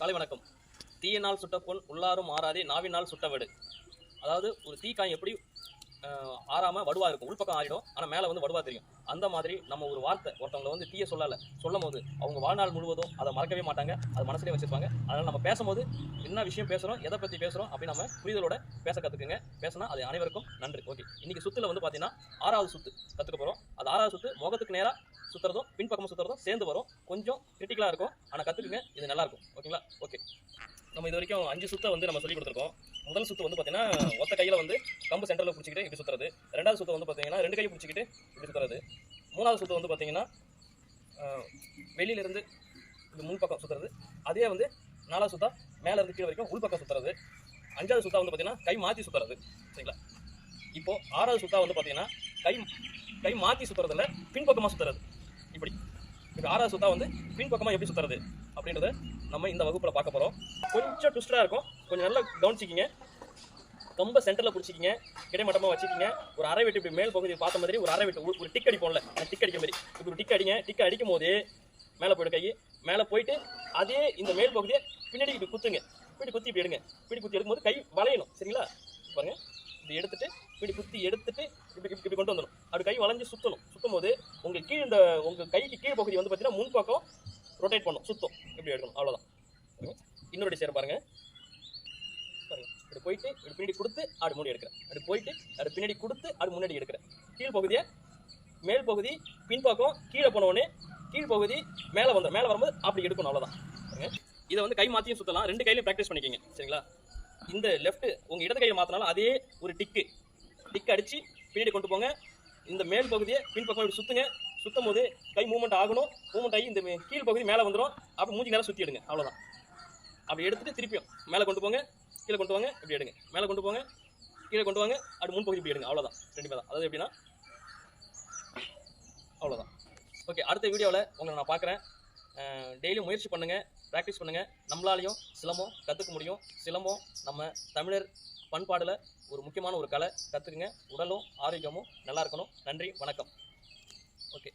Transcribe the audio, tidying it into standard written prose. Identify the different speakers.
Speaker 1: காலை வணக்கம். தீயினால் சுட்ட பொன் உள்ளாரும் ஆறாதே நாவினால் சுட்ட வடு. அதாவது ஒரு தீக்காய் எப்படி ஆறாமல் வடுவாக இருக்கும், உள்பக்கம் ஆறிடும், ஆனால் மேலே வந்து வடுவாக தெரியும். அந்த மாதிரி நம்ம ஒரு வார்த்தை ஒருத்தவங்களை வந்து தீய சொல்லும் போது அவங்க வாழ்நாள் முழுவதும் அதை மறக்கவே மாட்டாங்க, அதை மனசுலேயே வச்சுருப்பாங்க. அதனால் நம்ம பேசும்போது என்ன விஷயம் பேசுகிறோம், எதை பற்றி பேசுகிறோம் அப்படின்னு நம்ம புரிதலோட பேச கற்றுக்குங்க. பேசினா அது அனைவருக்கும் நன்றி. ஓகே, இன்றைக்கி சுற்றில் வந்து பார்த்தீங்கன்னா 6வது சுற்று கற்றுக்க போகிறோம். அது 6வது சுற்று முகத்துக்கு நேராக சுற்றுறதும் பின்பக்கமும் சுற்றுறதும் சேர்ந்து வரும். கொஞ்சம் கிரிட்டிக்கலாக இருக்கும், ஆனால் கற்றுக்குங்க, இது நல்லாயிருக்கும். ஓகேங்களா? ஓகே, நம்ம இது வரைக்கும் 5 சுற்றை வந்து நம்ம சொல்லி கொடுத்துருக்கோம். முதல் சுற்று வந்து பார்த்தீங்கன்னா ஒத்த கையில் வந்து கம்பு சென்டரில் பிடிச்சிக்கிட்டு இப்படி சுற்றுறது. 2வது சுற்று வந்து பார்த்தீங்கன்னா 2 கையை பிடிச்சிக்கிட்டு இப்படி சுற்றுறது. 3வது சுற்று வந்து பார்த்தீங்கன்னா வெளியிலிருந்து இது முன்பக்கம் சுற்றுறது. அதே வந்து 4வது சுற்றா மேலே இருந்து கீழே வரைக்கும் உள்பக்கம் சுற்றுறது. 5வது சுற்றா வந்து பார்த்தீங்கன்னா கை மாற்றி சுற்றுறது. சரிங்களா? இப்போது 6வது சுற்றா வந்து பார்த்தீங்கன்னா கை மாற்றி சுற்றுறதில்ல, பின்பக்கமாக சுற்றுறது. இப்படி 6வது சுற்றா வந்து பின்பக்கமாக எப்படி சுற்றுறது அப்படின்றத நம்ம இந்த வகுப்பில் பார்க்க போகிறோம். கொஞ்சம் ட்விஸ்டாக இருக்கும், கொஞ்சம் நல்லா கவனிச்சிக்கிங்க. ரொம்ப சென்டரில் பிடிச்சிக்கிங்க, கிடைமட்டமாக வச்சுக்கிங்க. ஒரு அரை வெட்டு இப்படி மேல் பகுதியை பார்த்த மாதிரி ஒரு அரை வெட்டு, ஒரு டிக் அடிப்போம்ல, டிக் அடிக்க மாதிரி இப்படி ஒரு டிக் அடிங்க. டிக் அடிக்கும் போது மேலே போய்ட்டு கை மேலே போயிட்டு அதே இந்த மேல் பகுதியை பின்னாடி இப்படி குத்துங்க. இப்படி குத்தி இப்படி எடுங்க. இப்படி குத்தி எடுக்கும்போது கை வளையணும். சரிங்களா? பாருங்க, இப்படி எடுத்துட்டு இப்படி குத்தி எடுத்துட்டு இப்படி இப்படி கொண்டு வந்துடும். அப்படி கை வளைஞ்சு சுற்றணும். சுற்றும் போது உங்கள் கீழ் இந்த உங்கள் கைக்கு கீழ் பகுதி வந்து பார்த்தீங்கன்னா முன்பக்கம் ரொட்டேட் பண்ணும், சுத்தம். இப்படி எடுக்கணும், அவ்வளோதான். இன்னொரு சேர பாருங்க. இப்படி போயிட்டு இப்படி பின்னாடி கொடுத்து ஆடு முன்னாடி எடுக்கிறேன். அப்படி போயிட்டு அது பின்னாடி கொடுத்து ஆடு முன்னாடி எடுக்கிறேன். கீழ் பகுதியை மேல் பகுதி பின்பக்கம் கீழே போனவுடனே கீழ் பகுதி மேலே வந்துடும். மேலே வரும்போது அப்படி எடுக்கணும், அவ்வளோதான். இதை வந்து கை மாற்றியும் சுற்றலாம், 2 கையிலையும் ப்ராக்டிஸ் பண்ணிக்கிங்க. சரிங்களா? இந்த லெஃப்ட் உங்கள் இடது கையை மாற்றினாலும் அதே ஒரு டிக்கு அடித்து பின்னாடி கொண்டு போங்க. இந்த மேல் பகுதியை பின்பக்கம் இப்படி சுற்றுங்க. சுற்றும் போது கை மூவ்மெண்ட் ஆகணும். மூவ்மெண்ட் ஆகி இந்த கீழ் பகுதி மேலே வந்துடும். அப்போ மூஞ்சி நேரம் சுற்றி எடுங்க, அவ்வளோதான். அப்படி எடுத்துகிட்டு திருப்பியும் மேலே கொண்டு போங்க, கீழே கொண்டு வாங்க, இப்படி எடுங்க. மேலே கொண்டு போங்க, கீழே கொண்டு வாங்க, அப்படி முன்பகுதி இப்படி எடுங்க, அவ்வளோதான். ரெண்டுமே தான். அதாவது எப்படின்னா அவ்வளோதான். ஓகே, அடுத்த வீடியோவில் உங்களை நான் பார்க்குறேன். டெய்லியும் முயற்சி பண்ணுங்கள், ப்ராக்டிஸ் பண்ணுங்கள். நம்மளாலையும் சிலம்பம் கற்றுக்க முடியும். சிலம்பம் நம்ம தமிழர் பண்பாடில் ஒரு முக்கியமான ஒரு கலை. கற்றுக்குங்க. உடலும் ஆரோக்கியமும் நல்லா இருக்கணும். நன்றி, வணக்கம். ஓகே.